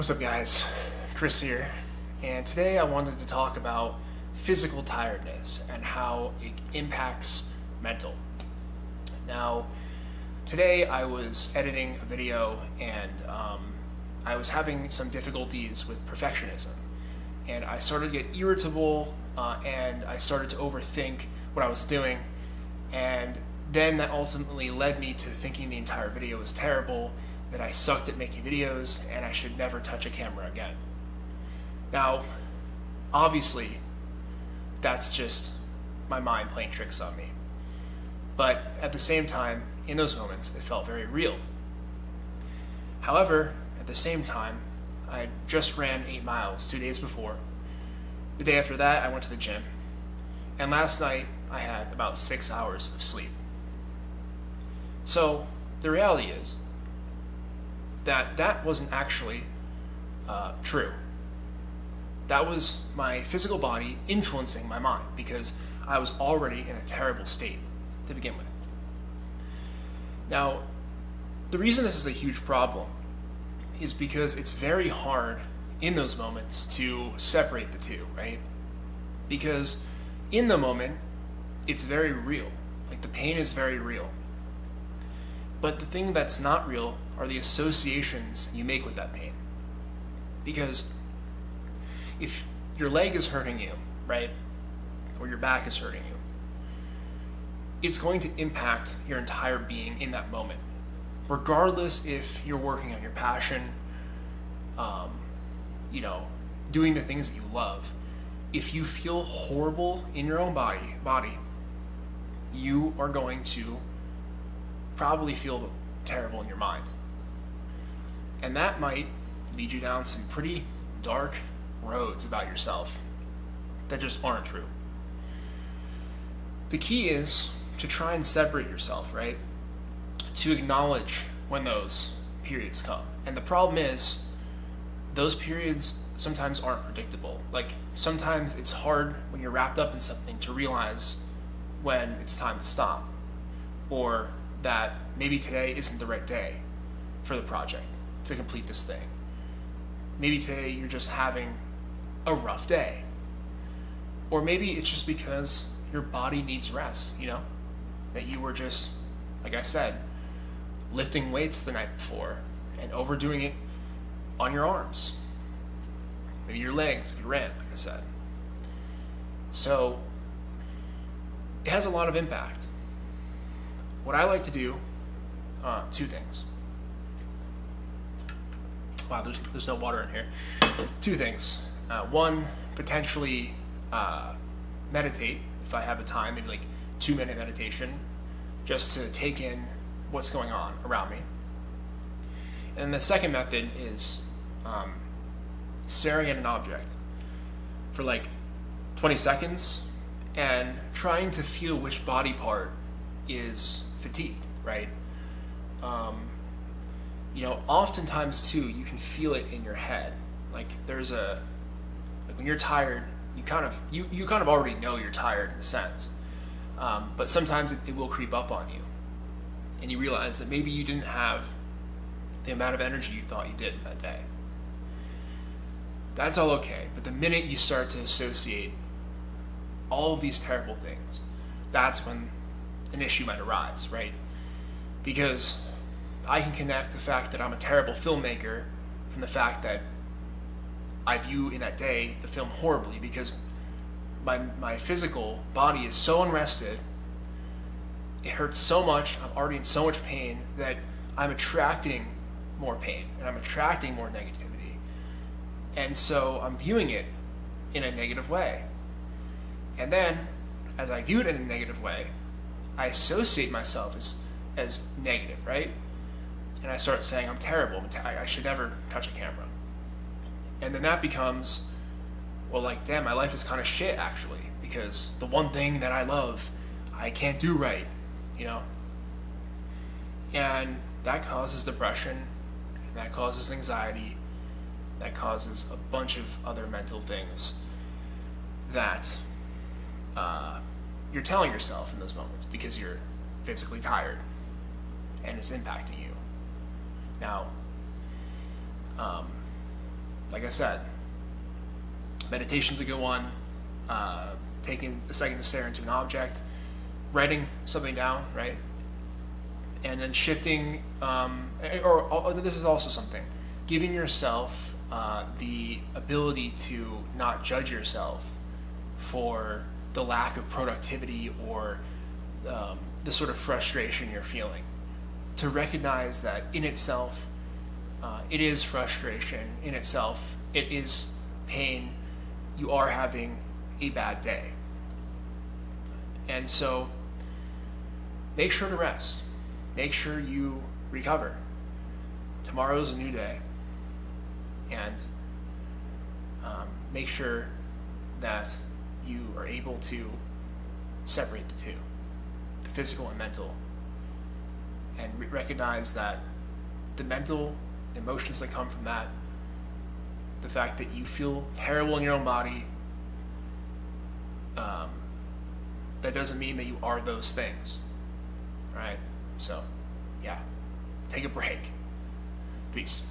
What's up, guys? Chris here, and today I wanted to talk about physical tiredness and how it impacts mental. Now, today I was editing a video and I was having some difficulties with perfectionism, and I started to get irritable and I started to overthink what I was doing, and then that ultimately led me to thinking the entire video was terrible, that I sucked at making videos, and I should never touch a camera again. Now, obviously, that's just my mind playing tricks on me. But at the same time, in those moments, it felt very real. However, at the same time, I had just ran 8 miles 2 days before. The day after that, I went to the gym. And last night, I had about 6 hours of sleep. So, the reality is, that wasn't actually true. That was my physical body influencing my mind because I was already in a terrible state to begin with. Now, the reason this is a huge problem is because it's very hard in those moments to separate the two, right? Because in the moment, it's very real. Like, the pain is very real. But the thing that's not real are the associations you make with that pain. Because if your leg is hurting you, right, or your back is hurting you, it's going to impact your entire being in that moment. Regardless if you're working on your passion, doing the things that you love, if you feel horrible in your own body, you are going to probably feel terrible in your mind. And that might lead you down some pretty dark roads about yourself that just aren't true. The key is to try and separate yourself, right? To acknowledge when those periods come. And the problem is, those periods sometimes aren't predictable. Like, sometimes it's hard when you're wrapped up in something to realize when it's time to stop, or that maybe today isn't the right day for the project to complete this thing. Maybe today you're just having a rough day. Or maybe it's just because your body needs rest, that you were just, like I said, lifting weights the night before and overdoing it on your arms. Maybe your legs if you ran, like I said. So it has a lot of impact. What I like to do, 2 things. Wow, there's no water in here. 2 things. One, potentially meditate if I have the time, maybe like 2-minute meditation, just to take in what's going on around me. And the second method is staring at an object for like 20 seconds and trying to feel which body part is fatigued, right? Oftentimes too, you can feel it in your head. Like, when you're tired, you kind of already know you're tired in a sense. But sometimes it will creep up on you, and you realize that maybe you didn't have the amount of energy you thought you did that day. That's all okay, but the minute you start to associate all of these terrible things, that's when an issue might arise, right? Because I can connect the fact that I'm a terrible filmmaker from the fact that I view in that day the film horribly, because my physical body is so unrested, it hurts so much, I'm already in so much pain that I'm attracting more pain and I'm attracting more negativity. And so I'm viewing it in a negative way. And then, as I view it in a negative way, I associate myself as negative, right? And I start saying, I'm terrible, I should never touch a camera. And then that becomes, well, like, damn, my life is kind of shit, actually, because the one thing that I love, I can't do right, And that causes depression, and that causes anxiety, that causes a bunch of other mental things that you're telling yourself in those moments because you're physically tired and it's impacting you. Now, like I said, meditation's a good one. Taking a second to stare into an object, writing something down, right? And then shifting, or this is also something, giving yourself the ability to not judge yourself for the lack of productivity or the sort of frustration you're feeling. To recognize that in itself, it is frustration, in itself, it is pain, you are having a bad day. And so make sure to rest. Make sure you recover. Tomorrow's a new day. And make sure that you are able to separate the two, the physical and mental, and recognize that the mental emotions that come from that, the fact that you feel terrible in your own body, that doesn't mean that you are those things, right? So, yeah, take a break. Peace.